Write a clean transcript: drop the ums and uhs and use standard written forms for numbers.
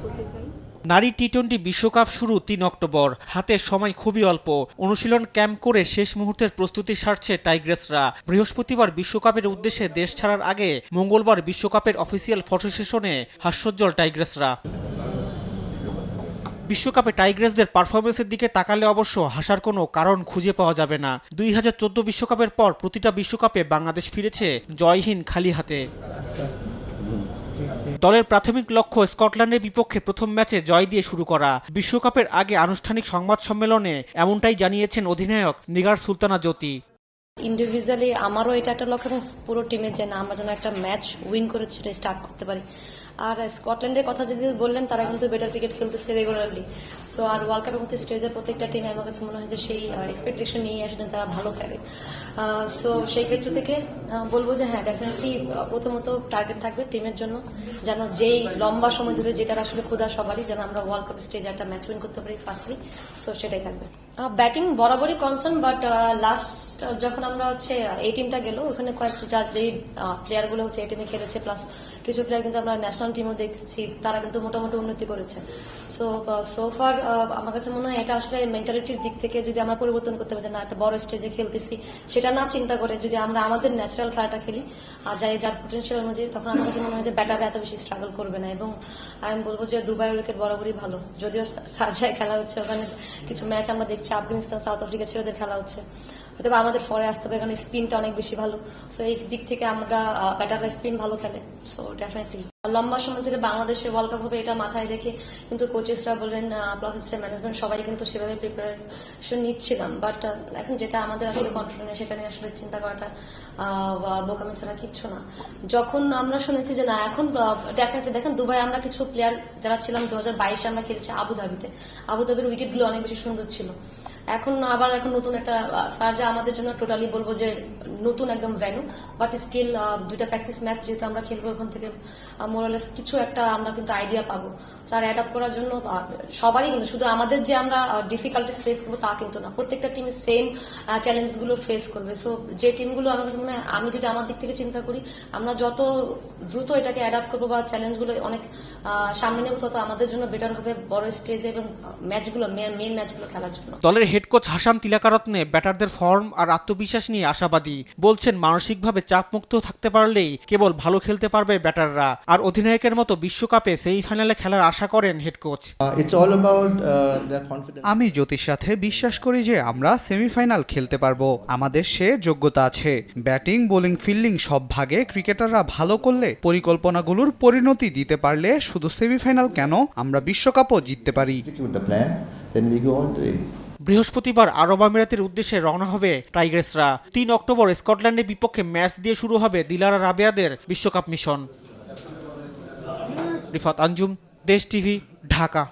করতে চাই। নারী টি-20 বিশ্বকাপ শুরু ৩ অক্টোবর। হাতে সময় খুবই অল্প। অনুশীলন ক্যাম্প করে শেষ মুহূর্তের প্রস্তুতি সারছে টাইগ্রেসরা। বৃহস্পতিবার বিশ্বকাপের উদ্দেশ্যে দেশ ছাড়ার আগে মঙ্গলবার বিশ্বকাপের অফিসিয়াল ফটো সেশনে হাস্যোজ্জ্বল টাইগ্রেসরা। বিশ্বকাপে টাইগ্রেসদের পারফরমেন্সের দিকে তাকালে অবশ্য হাসার কোনো কারণ খুঁজে পাওয়া যাবে না। ২০১৪ বিশ্বকাপের পর প্রতিটা বিশ্বকাপে বাংলাদেশ ফিরেছে জয়হীন খালি হাতে। দলের প্রাথমিক লক্ষ্য স্কটল্যান্ডের বিপক্ষে প্রথম ম্যাচে জয় দিয়ে শুরু করা। বিশ্বকাপের আগে আনুষ্ঠানিক সংবাদ সম্মেলনে এমনটাই জানিয়েছেন অধিনায়ক নিগার সুলতানা জ্যোতি। ইন্ডিভিজুয়ালি আমারও এটা একটা লক্ষ্য এবং পুরো টিমের যে না আমরা যেন একটা ম্যাচ উইন করে সেটা স্টার্ট করতে পারি। আর স্কটল্যান্ডের কথা যদি বললেন, তারা কিন্তু বেটার ক্রিকেট খেলতেছে রেগুলারলি। সো আর ওয়ার্ল্ড কাপের মধ্যে স্টেজের প্রত্যেকটা টিম আমার কাছে মনে হয় যে সেই এক্সপেকটেশন নিয়ে আসে যে তারা ভালো খেলে। সো সেই ক্ষেত্র থেকে বলবো যে হ্যাঁ, ডেফিনেটলি প্রথমত টার্গেট থাকবে টিমের জন্য যেন যেই লম্বা সময় ধরে যেটা আসলে ক্ষুধা সবারই, যেন আমরা ওয়ার্ল্ড কাপ স্টেজে একটা ম্যাচ উইন করতে পারি ফার্স্টলি। সো সেটাই থাকবে। ব্যাটিং বরাবরই কনসার্ন, বাট লাস্ট যখন আমরা হচ্ছে এই টিমটা গেল, ওখানে কয়েকটা যে প্লেয়ার গুলো হচ্ছে এই টিমে খেলেছে, প্লাস কিছু প্লেয়ার কিন্তু আমরা ন্যাশনাল টিমও দেখছি, তারা কিন্তু মোটামুটি উন্নতি করেছে। সো ফার আমার কাছে মনে হয় এটা আসলে মেন্টালিটির দিক থেকে যদি আমরা পরিবর্তন করতে পারি, না একটা বড় স্টেজে খেলতেছি সেটা না চিন্তা করে যদি আমরা আমাদের ন্যাচারাল খেলাটা খেলি আর যার পটেনশিয়াল অনুযায়ী, তখন আমার কাছে মনে হয় যে ব্যাটাররা এত বেশি স্ট্রাগল করবে না। এবং আমি বলবো যে দুবাইয়ের উইকেট বরাবরই ভালো, যদিও সার্জায় খেলা হচ্ছে, ওখানে কিছু ম্যাচ আমরা দেখছি আফগানিস্তান সাউথ আফ্রিকা ছেড়ে ওদের খেলা হচ্ছে, হয়তো আমাদের ফরে আসতে হবে, এখানে স্পিনটা অনেক বেশি ভালো। সো এই দিক থেকে আমরা ব্যাটাররা স্পিন ভালো খেলে। সো ডেফিনেটলি লম্বা সময় ধরে বাংলাদেশে ওয়ার্ল্ড কাপ হবে এটা মাথায় রেখে কিন্তু কোচেসরা বলেন, প্লাস হচ্ছে ম্যানেজমেন্ট সবাই কিন্তু সেভাবে প্রিপারেশন নিচ্ছিলাম। বাট এখন যেটা আমাদের আসলে কনফিডেন্স, সেটা নিয়ে আসলে চিন্তা করাটা বোকামি ছাড়া কিচ্ছু না। যখন আমরা শুনেছি যে না এখন ডেফিনেটলি দেখেন, দুবাই আমরা কিছু প্লেয়ার যারা ছিলাম 2022-এ আমরা খেলেছি আবুধাবির উইকেটগুলো অনেক বেশি সুন্দর ছিল। এখন নতুন একটা সার্জা আমাদের জন্য টোটালি বলবো যে নতুন একদম ভ্যানু, বাট স্টিল দুইটা প্র্যাকটিস ম্যাচ যেহেতু আমরা খেলবো, ওখান থেকে মোরালেস কিছু একটা আমরা কিন্তু আইডিয়া পাবো। আর অ্যাডাপ্ট করার জন্য সবারই কিন্তু, শুধু আমাদের যে আমরা ডিফিকাল্টিস ফেস করবো তা কিন্তু না, প্রত্যেকটা টিম সেম চ্যালেঞ্জ গুলো ফেস করবে। সো যে টিমগুলো আমার কাছে মনে হয়, আমি যদি আমার দিক থেকে চিন্তা করি, আমরা যত দ্রুত এটাকে অ্যাডাপ্ট করবো বা চ্যালেঞ্জগুলো অনেক সামনে নেবো, তত আমাদের জন্য বেটার হবে বড় স্টেজে এবং ম্যাচগুলো মেইন ম্যাচগুলো খেলার জন্য। দলের হেড কোচ হাসান তিলাকারত্নে ব্যাটারদের ফর্ম আর আত্মবিশ্বাস নিয়ে আশাবাদী। বলছেন মানসিকভাবে চাপমুক্ত থাকতে পারলেই কেবল ভালো খেলতে পারবে ব্যাটাররা। আর অধিনায়কের মতো বিশ্বকাপে সেমিফাইনালে খেলার আশা করেন হেড কোচ। আমি জ্যোতির সাথে বিশ্বাস করি যে আমরা সেমিফাইনাল খেলতে পারবো। আমাদের সে যোগ্যতা আছে। ব্যাটিং, বোলিং, ফিল্ডিং সব ভাগে ক্রিকেটাররা ভালো করলে, পরিকল্পনাগুলোর পরিণতি দিতে পারলে শুধু সেমিফাইনাল কেন, আমরা বিশ্বকাপও জিততে পারি। বৃহস্পতিবার আরব আমিরাতের উদ্দেশ্যে রওনা হবে টাইগ্রেসরা। ৩ অক্টোবর স্কটল্যান্ডের বিপক্ষে ম্যাচ দিয়ে শুরু হবে দিলারা রাবেয়াদের বিশ্বকাপ মিশন। রিফাত আঞ্জুম, দেশ টিভি, ঢাকা।